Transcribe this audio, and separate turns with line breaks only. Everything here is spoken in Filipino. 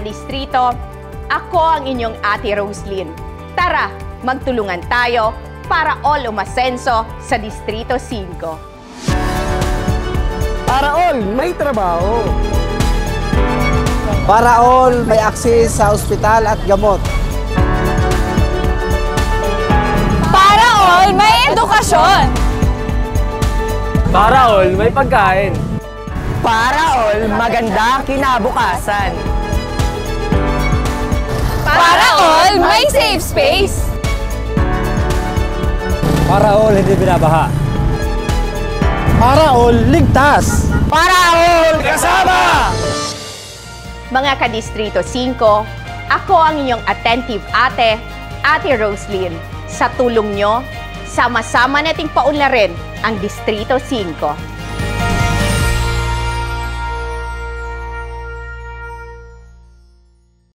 kadistrito, ako ang inyong Ate Roslyn. Tara, magtulungan tayo para all umasenso sa Distrito 5.
Para all may trabaho.
Para all may access sa ospital at gamot.
Para all may edukasyon.
Para all may pagkain.
Para all maganda kinabukasan.
Para all may safe space.
Para all hindi binabaha.
Para all ligtas.
Para all kasama!
Mga kadistrito 5, ako ang inyong attentive ate, Ate Roslyn. Sa tulong nyo, sama-sama nating paunlarin ang Distrito 5.